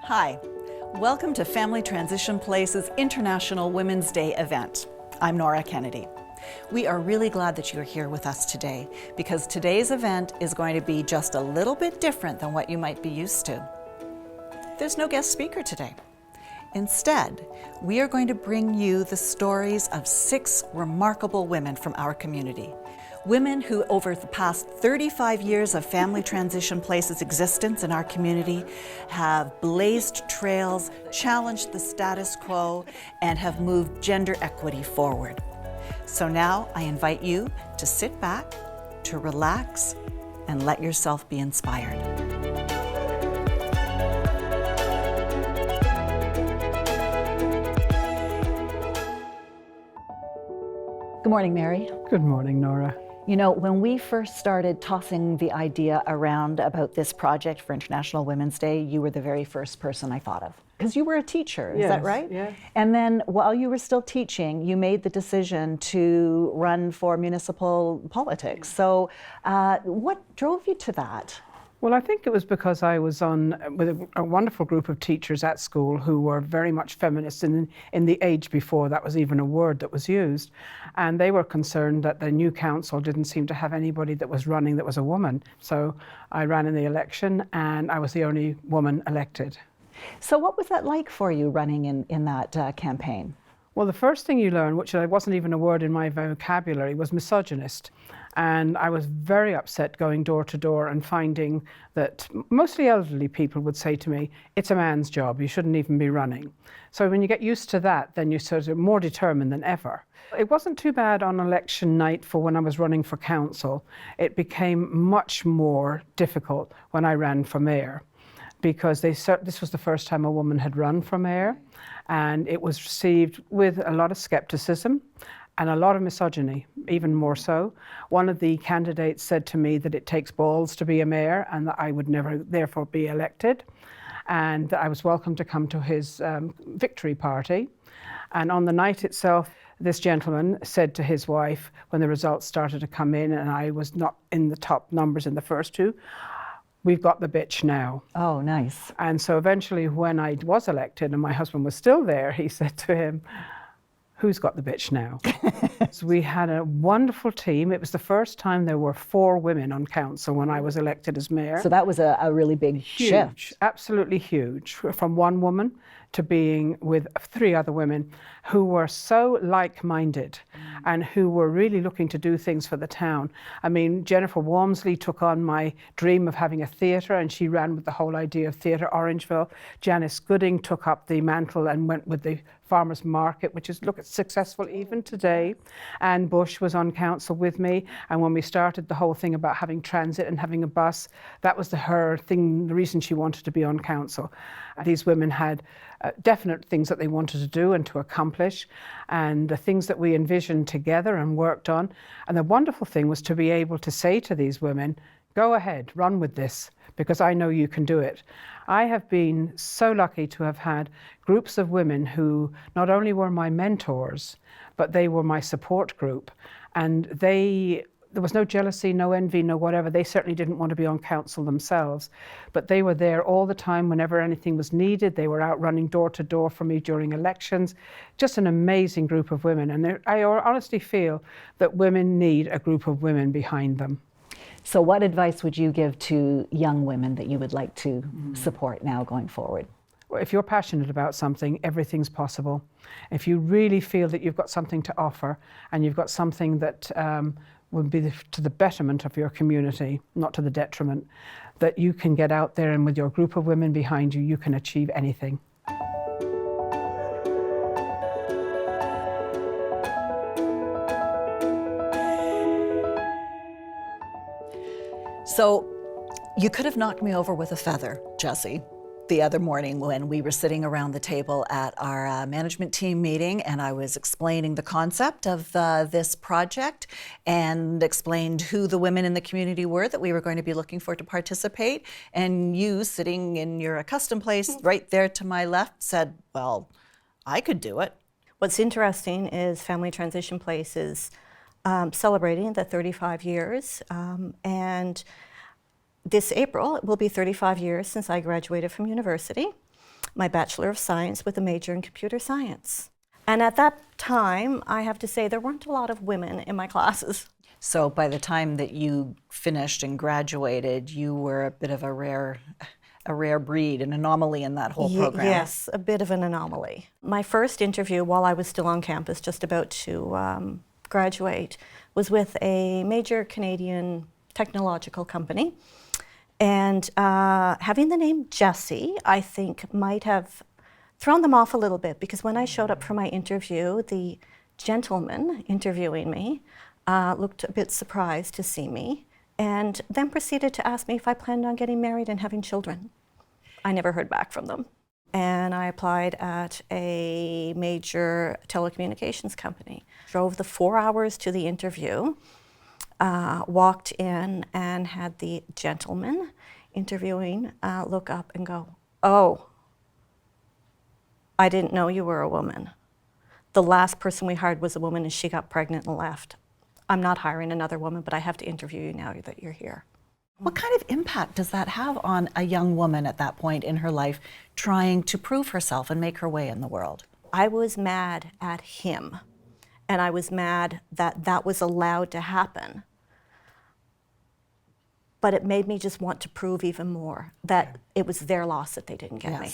Hi, welcome to Family Transition Place's International Women's Day event. I'm Nora Kennedy. We are really glad that you're here with us today because today's event is going to be just a little bit different than what you might be used to. There's no guest speaker today. Instead, we are going to bring you the stories of 6 remarkable women from our community. Women who, over the past 35 years of Family Transition Place's existence in our community, have blazed trails, challenged the status quo, and have moved gender equity forward. So now I invite you to sit back, to relax, and let yourself be inspired. Good morning, Mary. Good morning, Nora. You know, when we first started tossing the idea around about this project for International Women's Day, you were the very first person I thought of. Because you were a teacher, is that right? Yes. And then while you were still teaching, you made the decision to run for municipal politics. So what drove you to that? Well, I think it was because I was on with a wonderful group of teachers at school who were very much feminist in the age before that was even a word that was used. And they were concerned that the new council didn't seem to have anybody that was running that was a woman. So I ran in the election and I was the only woman elected. So what was that like for you running in that campaign? Well, the first thing you learn, which wasn't even a word in my vocabulary, was misogynist. And I was very upset going door to door and finding that mostly elderly people would say to me, it's a man's job, you shouldn't even be running. So when you get used to that, then you're sort of more determined than ever. It wasn't too bad on election night for when I was running for council. It became much more difficult when I ran for mayor, because this was the first time a woman had run for mayor, and it was received with a lot of skepticism and a lot of misogyny, even more so. One of the candidates said to me that it takes balls to be a mayor and that I would never therefore be elected, and that I was welcome to come to his victory party. And on the night itself, this gentleman said to his wife, when the results started to come in and I was not in the top numbers in the first 2, we've got the bitch now. Oh, nice. And so eventually when I was elected and my husband was still there, he said to him, who's got the bitch now? So we had a wonderful team. It was the first time there were 4 women on council when I was elected as mayor. So that was a really big shift. Absolutely huge. From one woman to being with 3 other women who were so like-minded and who were really looking to do things for the town. I mean, Jennifer Walmsley took on my dream of having a theatre and she ran with the whole idea of Theatre Orangeville. Janice Gooding took up the mantle and went with the farmers market, which is, look, it's successful even today. Anne Bush was on council with me, and when we started the whole thing about having transit and having a bus, that was her thing, the reason she wanted to be on council. These women had definite things that they wanted to do and to accomplish, and the things that we envisioned together and worked on. And the wonderful thing was to be able to say to these women, go ahead, run with this, because I know you can do it. I have been so lucky to have had groups of women who not only were my mentors, but they were my support group. And there was no jealousy, no envy, no whatever. They certainly didn't want to be on council themselves, but they were there all the time whenever anything was needed. They were out running door to door for me during elections. Just an amazing group of women. And I honestly feel that women need a group of women behind them. So what advice would you give to young women that you would like to support now going forward? Well, if you're passionate about something, everything's possible. If you really feel that you've got something to offer and you've got something that would be to the betterment of your community, not to the detriment, that you can get out there and with your group of women behind you, you can achieve anything. So you could have knocked me over with a feather, Jessie, the other morning when we were sitting around the table at our management team meeting, and I was explaining the concept of this project and explained who the women in the community were that we were going to be looking for to participate. And you, sitting in your accustomed place right there to my left, said, well, I could do it. What's interesting is Family Transition Place is celebrating the 35 years, and this April it will be 35 years since I graduated from university. my Bachelor of Science with a major in computer science. And at that time, I have to say, there weren't a lot of women in my classes. So by the time that you finished and graduated, you were a bit of a rare breed, an anomaly in that whole program. Yes, a bit of an anomaly. My first interview while I was still on campus, just about to graduate, was with a major Canadian technological company. And having the name Jessie, I think, might have thrown them off a little bit, because when I showed up for my interview, the gentleman interviewing me looked a bit surprised to see me, and then proceeded to ask me if I planned on getting married and having children. I never heard back from them. And I applied at a major telecommunications company. Drove the 4 hours to the interview, walked in and had the gentleman interviewing look up and go, "Oh, I didn't know you were a woman. The last person we hired was a woman and she got pregnant and left. I'm not hiring another woman, but I have to interview you now that you're here." What kind of impact does that have on a young woman at that point in her life trying to prove herself and make her way in the world? I was mad at him, and I was mad that that was allowed to happen. But it made me just want to prove even more that it was their loss that they didn't get me.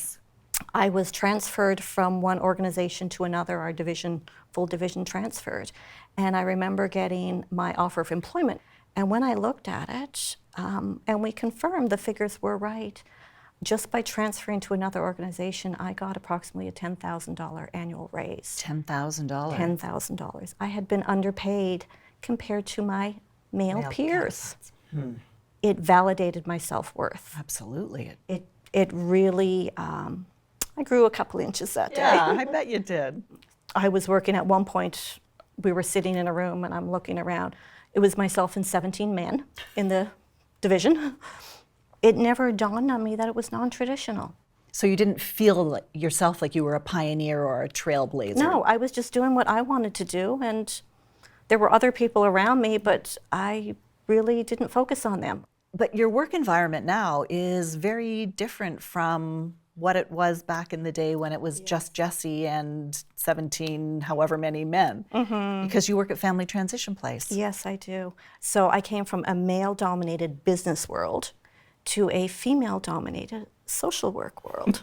I was transferred from one organization to another, our division, full division transferred. And I remember getting my offer of employment. And when I looked at it, and we confirmed the figures were right, just by transferring to another organization, I got approximately a $10,000 annual raise. $10,000? $10,000. I had been underpaid compared to my male peers. It validated my self-worth. Absolutely. It really, I grew a couple inches that day. Yeah, I bet you did. I was working at one point, we were sitting in a room and I'm looking around. It was myself and 17 men in the division. It never dawned on me that it was non-traditional. So you didn't feel yourself like you were a pioneer or a trailblazer? No, I was just doing what I wanted to do, and there were other people around me, but I really didn't focus on them. But your work environment now is very different from what it was back in the day when it was just Jessie and 17, however many men, because you work at Family Transition Place. Yes, I do. So I came from a male-dominated business world to a female-dominated social work world,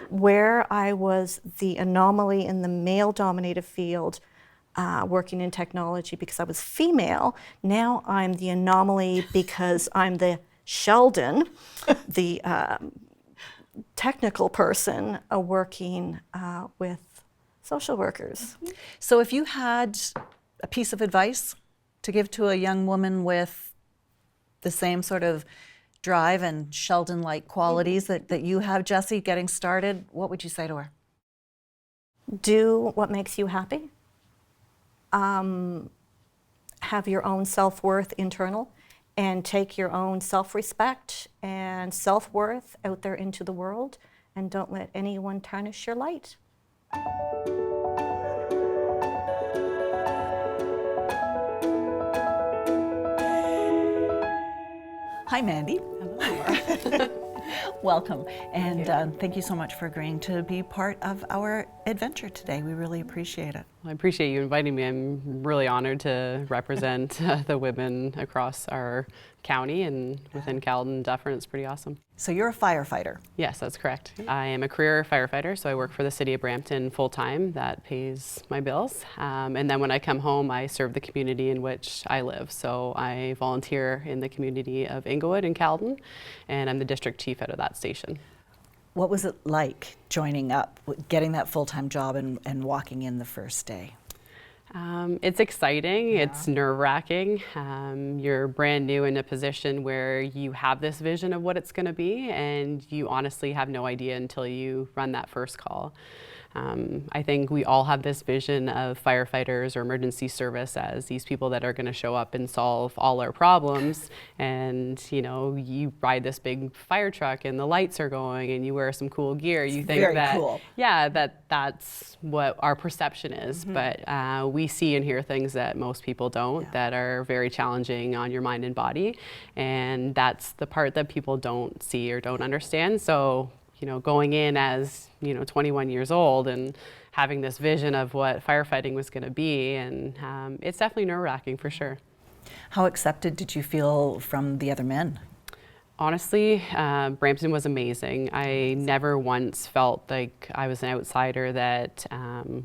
where I was the anomaly in the male-dominated field, working in technology because I was female. Now I'm the anomaly because I'm the Sheldon, the technical person working with social workers. So if you had a piece of advice to give to a young woman with the same sort of drive and Sheldon-like qualities that you have, Jessie, getting started, what would you say to her? Do what makes you happy. Have your own self-worth internal, and take your own self-respect and self-worth out there into the world, and don't let anyone tarnish your light. Hi, Mandy. Hello. Welcome, and thank you so much for agreeing to be part of our adventure today. We really appreciate it. I appreciate you inviting me. I'm really honored to represent the women across our county and within Caledon. Dufferin. It's pretty awesome. So you're a firefighter. Yes, that's correct. I am a career firefighter, so I work for the City of Brampton full-time. That pays my bills. And then when I come home, I serve the community in which I live. So I volunteer in the community of Inglewood and Caledon, and I'm the district chief out of that station. What was it like joining up, getting that full-time job and walking in the first day? It's exciting, it's nerve-wracking. You're brand new in a position where you have this vision of what it's going to be, and you honestly have no idea until you run that first call. I think we all have this vision of firefighters or emergency service as these people that are going to show up and solve all our problems. And you know, you ride this big fire truck and the lights are going and you wear some cool gear. You think very that, cool. Yeah, that's what our perception is. But we see and hear things that most people don't, that are very challenging on your mind and body. And that's the part that people don't see or don't understand. So going in as 21 years old and having this vision of what firefighting was going to be, and it's definitely nerve-wracking for sure. How accepted did you feel from the other men? Honestly, Brampton was amazing. I never once felt like I was an outsider, that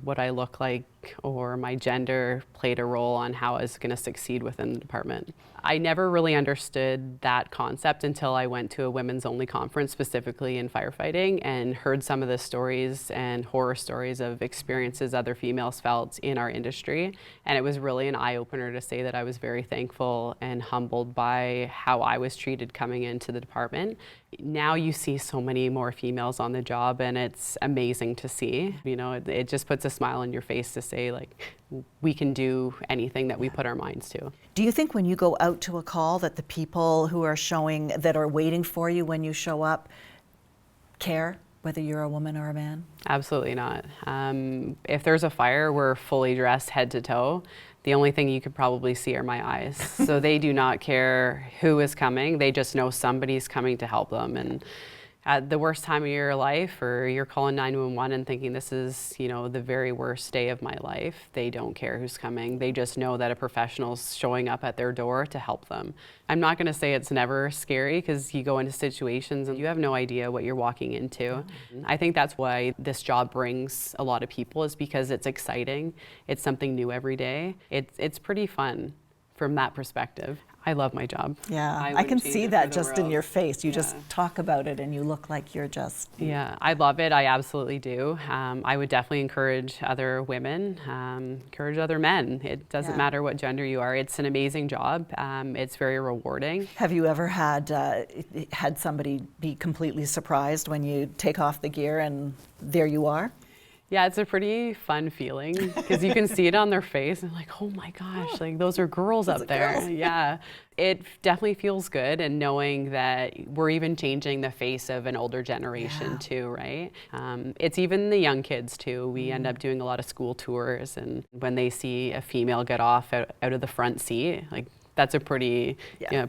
what I look like or my gender played a role on how I was going to succeed within the department. I never really understood that concept until I went to a women's only conference specifically in firefighting and heard some of the stories and horror stories of experiences other females felt in our industry. And it was really an eye-opener to say that I was very thankful and humbled by how I was treated coming into the department. Now you see so many more females on the job, and it's amazing to see. It just puts a smile on your face to say, like, we can do anything that we put our minds to. Do you think when you go out to a call that the people who are showing, that are waiting for you when you show up, care whether you're a woman or a man? Absolutely not. If there's a fire, we're fully dressed head to toe. The only thing you could probably see are my eyes. So they do not care who is coming. They just know somebody's coming to help them. And at the worst time of your life, or you're calling 911 and thinking this is, the very worst day of my life, they don't care who's coming. They just know that a professional's showing up at their door to help them. I'm not going to say it's never scary, because you go into situations and you have no idea what you're walking into. I think that's why this job brings a lot of people, is because it's exciting. It's something new every day. It's pretty fun from that perspective. I love my job. Yeah, I can see that just in your face. You just talk about it and you look like you're just... Yeah, I love it. I absolutely do. I would definitely encourage other women, encourage other men. It doesn't matter what gender you are. It's an amazing job. It's very rewarding. Have you ever had somebody be completely surprised when you take off the gear and there you are? Yeah, it's a pretty fun feeling, because you can see it on their face and like, oh my gosh, like those are girls up there. Girls. Yeah, it definitely feels good, and knowing that we're even changing the face of an older generation too, right? It's even the young kids too. We end up doing a lot of school tours, and when they see a female get off out of the front seat, like, that's a pretty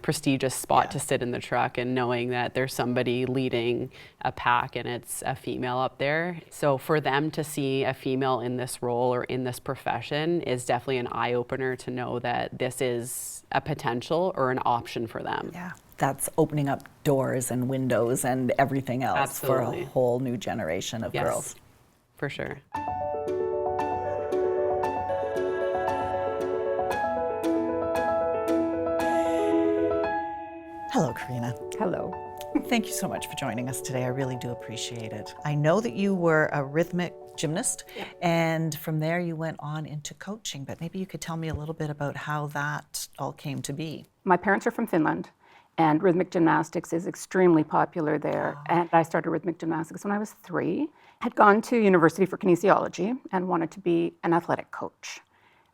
prestigious spot to sit in the truck, and knowing that there's somebody leading a pack and it's a female up there. So for them to see a female in this role or in this profession is definitely an eye-opener, to know that this is a potential or an option for them. Yeah, that's opening up doors and windows and everything else for a whole new generation of girls. For sure. Hello, Karina. Hello. Thank you so much for joining us today. I really do appreciate it. I know that you were a rhythmic gymnast, and from there you went on into coaching, but maybe you could tell me a little bit about how that all came to be. My parents are from Finland, and rhythmic gymnastics is extremely popular there. And I started rhythmic gymnastics when I was 3. Had gone to university for kinesiology and wanted to be an athletic coach,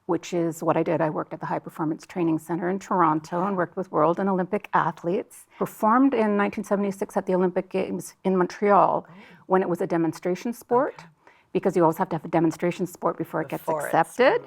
which is what I did. I worked at the High Performance Training Center in Toronto and worked with world and Olympic athletes. Performed in 1976 at the Olympic Games in Montreal when it was a demonstration sport, because you always have to have a demonstration sport before it gets accepted.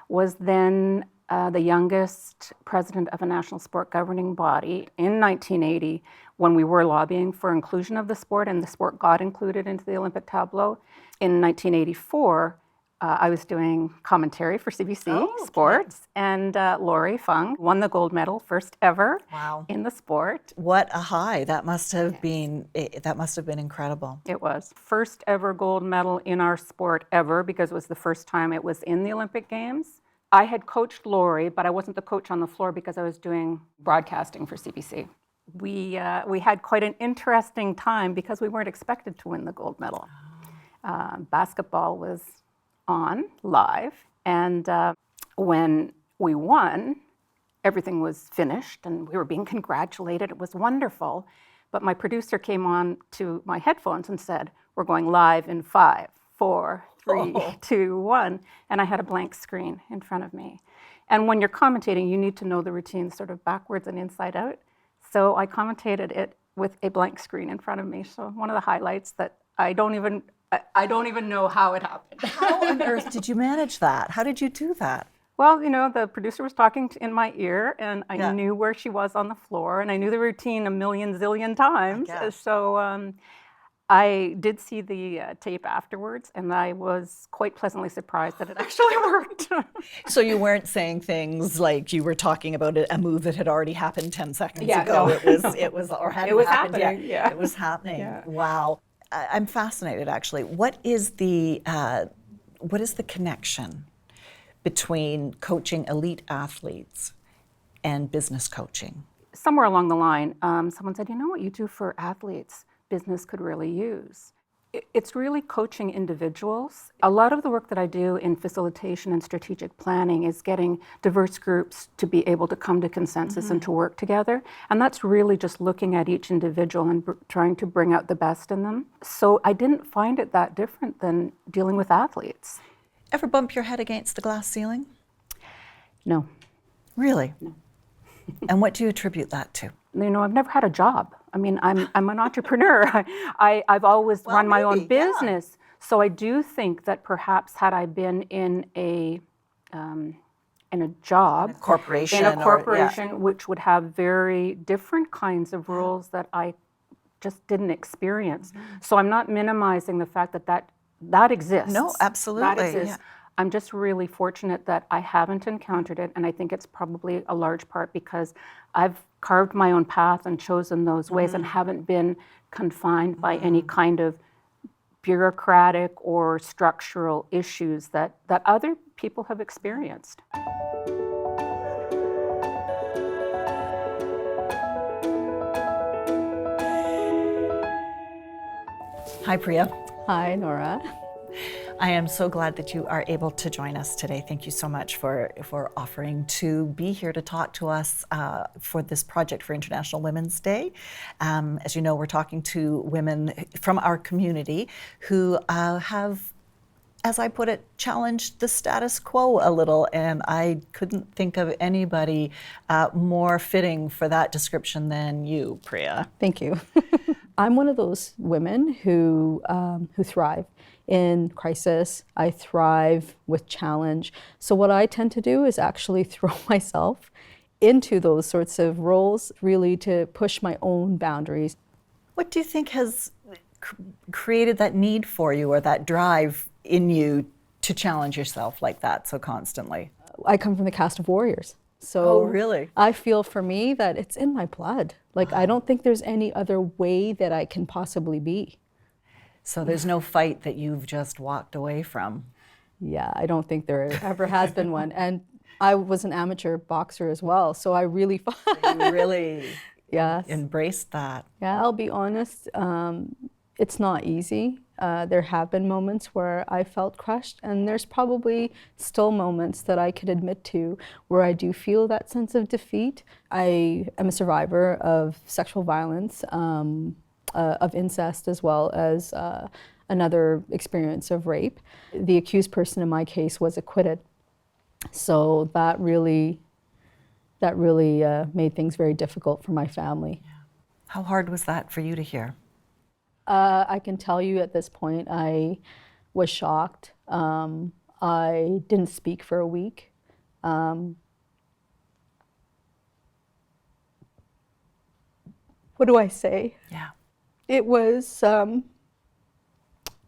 Was then the youngest president of a national sport governing body in 1980, when we were lobbying for inclusion of the sport, and the sport got included into the Olympic tableau. In 1984, I was doing commentary for CBC Sports, and Lori Fung won the gold medal, first ever in the sport. What a high. That must have been incredible. It was. First ever gold medal in our sport ever, because it was the first time it was in the Olympic Games. I had coached Lori, but I wasn't the coach on the floor because I was doing broadcasting for CBC. We had quite an interesting time because we weren't expected to win the gold medal. Basketball was on live, and when we won, everything was finished and we were being congratulated. It was wonderful, but my producer came on to my headphones and said, "We're going live in 5, 4, 3, 2, 1," and I had a blank screen in front of me. And when you're commentating, you need to know the routine sort of backwards and inside out. So I commentated it with a blank screen in front of me. So one of the highlights that I don't even know how it happened. How on earth did you manage that? How did you do that? Well, the producer was talking in my ear, and I Yeah. knew where she was on the floor, and I knew the routine a million zillion times. guess. So I did see the tape afterwards, and I was quite pleasantly surprised that it actually worked. So you weren't saying things like you were talking about a move that had already happened 10 seconds Yeah, ago. no. It was, or hadn't It was happened yet. happening, yeah. It was happening. Yeah. Wow. I'm fascinated, actually. What is the connection between coaching elite athletes and business coaching? Somewhere along the line, someone said, what you do for athletes, business could really use. It's really coaching individuals. A lot of the work that I do in facilitation and strategic planning is getting diverse groups to be able to come to consensus and to work together. And that's really just looking at each individual and trying to bring out the best in them. So I didn't find it that different than dealing with athletes. Ever bump your head against the glass ceiling? No. Really? No. And what do you attribute that to? I've never had a job. I mean, I'm an entrepreneur. I've always run my own business. So I do think that perhaps had I been in a job, corporation, which would have very different kinds of rules that I just didn't experience. So I'm not minimizing the fact that exists. No, absolutely. That exists. Yeah. I'm just really fortunate that I haven't encountered it, and I think it's probably a large part because I've carved my own path and chosen those ways and haven't been confined by any kind of bureaucratic or structural issues that other people have experienced. Hi, Priya. Hi, Nora. I am so glad that you are able to join us today. Thank you so much for offering to be here to talk to us for this project for International Women's Day. As you know, we're talking to women from our community who have, as I put it, challenged the status quo a little, and I couldn't think of anybody more fitting for that description than you, Priya. Thank you. I'm one of those women who thrive in crisis. I thrive with challenge. So what I tend to do is actually throw myself into those sorts of roles, really to push my own boundaries. What do you think has created that need for you or that drive in you to challenge yourself like that so constantly? I come from the caste of warriors. So Oh, really? I feel for me that it's in my blood. Like, I don't think there's any other way that I can possibly be. So there's no fight that you've just walked away from? Yeah, I don't think there ever has been one. And I was an amateur boxer as well, so I really fought. You really Yes. embraced that. Yeah, I'll be honest, it's not easy. There have been moments where I felt crushed, and there's probably still moments that I could admit to where I do feel that sense of defeat. I am a survivor of sexual violence, of incest, as well as another experience of rape. The accused person in my case was acquitted. So that really made things very difficult for my family. How hard was that for you to hear? I can tell you at this point, I was shocked. I didn't speak for a week. What do I say? Yeah. It was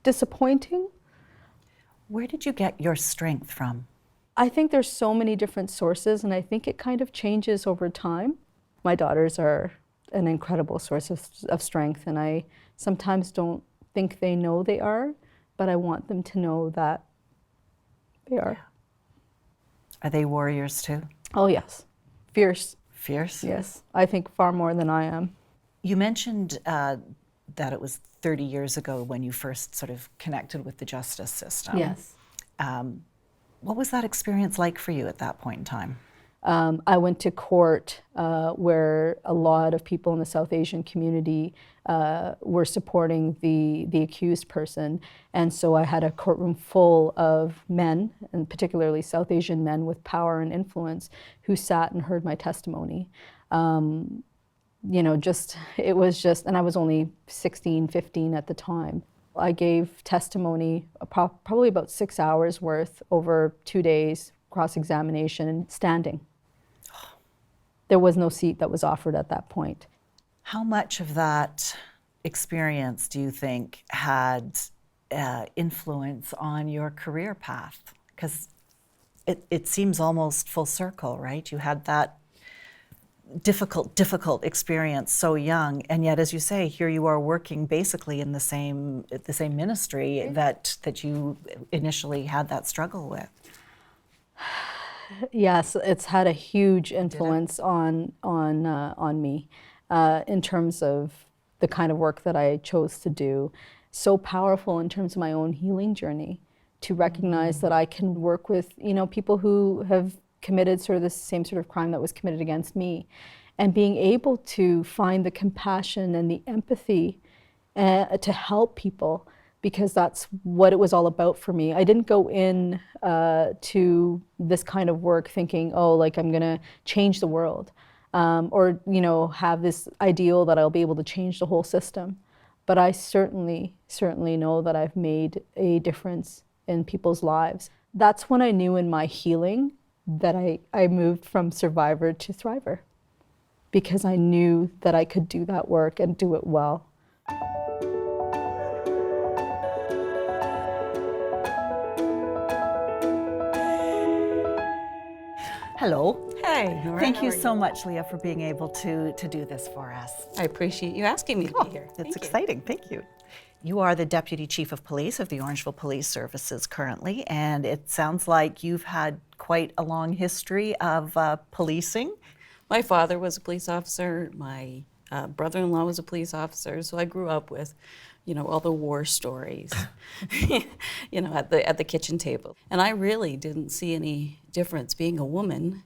disappointing. Where did you get your strength from? I think there's so many different sources, and I think it kind of changes over time. My daughters are an incredible source of strength, and I sometimes don't think they know they are, but I want them to know that they are. Are they warriors too? Oh yes, fierce. Fierce? Yes, I think far more than I am. You mentioned that it was 30 years ago when you first sort of connected with the justice system. Yes. What was that experience like for you at that point in time? I went to court where a lot of people in the South Asian community were supporting the accused person. And so I had a courtroom full of men, and particularly South Asian men with power and influence, who sat and heard my testimony. You know, it was just, and I was only 16, 15 at the time. I gave testimony probably about 6 hours worth over 2 days, cross-examination standing. There was no seat that was offered at that point. How much of that experience do you think had influence on your career path? Because it seems almost full circle, right? You had that difficult experience so young, and yet, as you say, here you are working basically in the same ministry that you initially had that struggle with. Yes, it's had a huge influence on me in terms of the kind of work that I chose to do. So powerful in terms of my own healing journey, to recognize that I can work with, you know, people who have committed sort of the same sort of crime that was committed against me, and being able to find the compassion and the empathy to help people, because that's what it was all about for me. I didn't go in to this kind of work thinking, oh, like I'm gonna change the world, or, you know, have this ideal that I'll be able to change the whole system. But I certainly know that I've made a difference in people's lives. That's when I knew in my healing that I moved from survivor to thriver, because I knew that I could do that work and do it well. Hello. Hey, Nora. Thank you so much, Leah, for being able to do this for us. I appreciate you asking me to be here. It's exciting. Thank you. You are the Deputy Chief of Police of the Orangeville Police Services currently, and it sounds like you've had quite a long history of policing. My father was a police officer. My brother-in-law was a police officer. So I grew up with, you know, all the war stories, you know, at the kitchen table. And I really didn't see any difference being a woman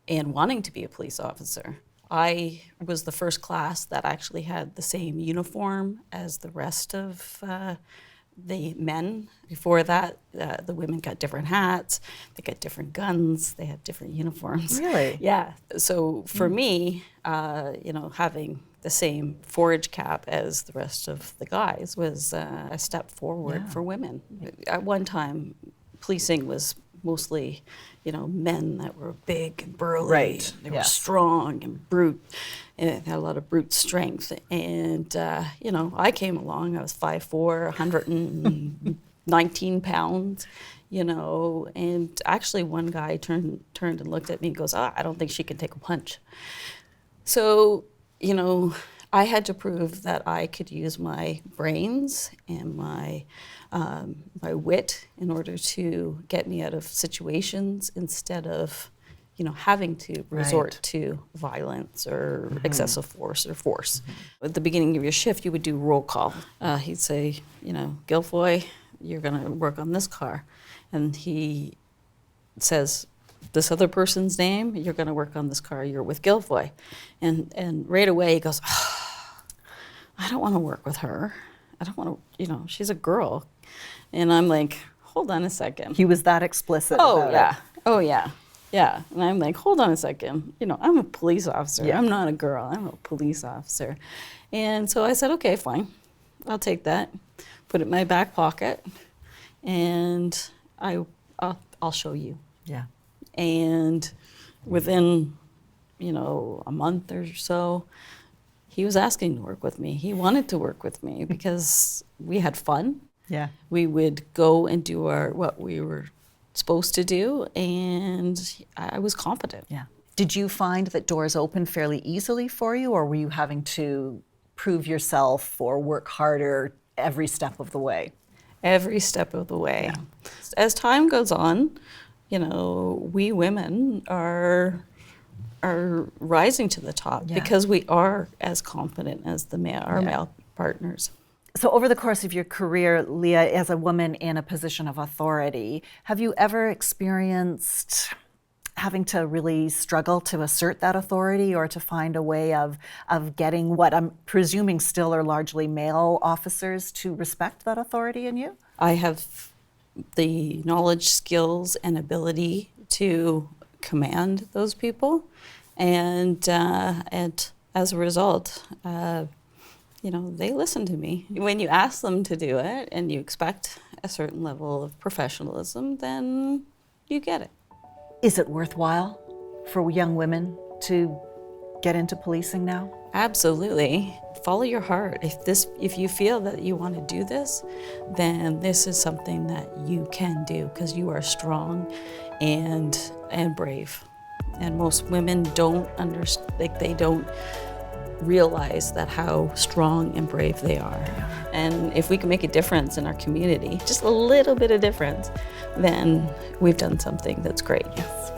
and wanting to be a police officer. I was the first class that actually had the same uniform as the rest of the men. Before that, the women got different hats, they got different guns, they had different uniforms. Really? Yeah. So for me, you know, having the same forage cap as the rest of the guys was a step forward for women. At one time, policing was mostly, you know, men that were big and burly. Right. They were strong and brute, and had a lot of brute strength. And, you know, I came along, I was 5'4", 119 pounds, you know, and actually one guy turned and looked at me and goes, "Oh, I don't think she can take a punch." So, you know, I had to prove that I could use my brains and my wit in order to get me out of situations, instead of, you know, having to resort to violence or excessive force. At the beginning of your shift, you would do roll call. He'd say, you know, "Guilfoy, you're going to work on this car," and he says, "This other person's name, you're going to work on this car, you're with Guilfoy." And right away he goes, "Oh, I don't want to work with her. I don't want to, you know, she's a girl." And I'm like, hold on a second. He was that explicit about it. Oh, yeah. Yeah. And I'm like, hold on a second. You know, I'm a police officer. Yeah. I'm not a girl. I'm a police officer. And so I said, okay, fine. I'll take that. Put it in my back pocket. And I'll show you. Yeah. And within, you know, a month or so, he was asking to work with me. He wanted to work with me because we had fun. Yeah. We would go and do what we were supposed to do, and I was confident. Yeah. Did you find that doors opened fairly easily for you, or were you having to prove yourself or work harder every step of the way? Every step of the way. Yeah. As time goes on, you know, we women are rising to the top because we are as confident as our male partners. So over the course of your career, Leah, as a woman in a position of authority, have you ever experienced having to really struggle to assert that authority, or to find a way of getting what I'm presuming still are largely male officers to respect that authority in you? I have the knowledge, skills, and ability to command those people, and as a result, you know, they listen to me. When you ask them to do it and you expect a certain level of professionalism, then you get it. Is it worthwhile for young women to get into policing now? Absolutely. Follow your heart. If you feel that you want to do this, then this is something that you can do because you are strong and brave. And most women don't understand, like they don't realize that how strong and brave they are. And if we can make a difference in our community, just a little bit of difference, then we've done something that's great. Yes.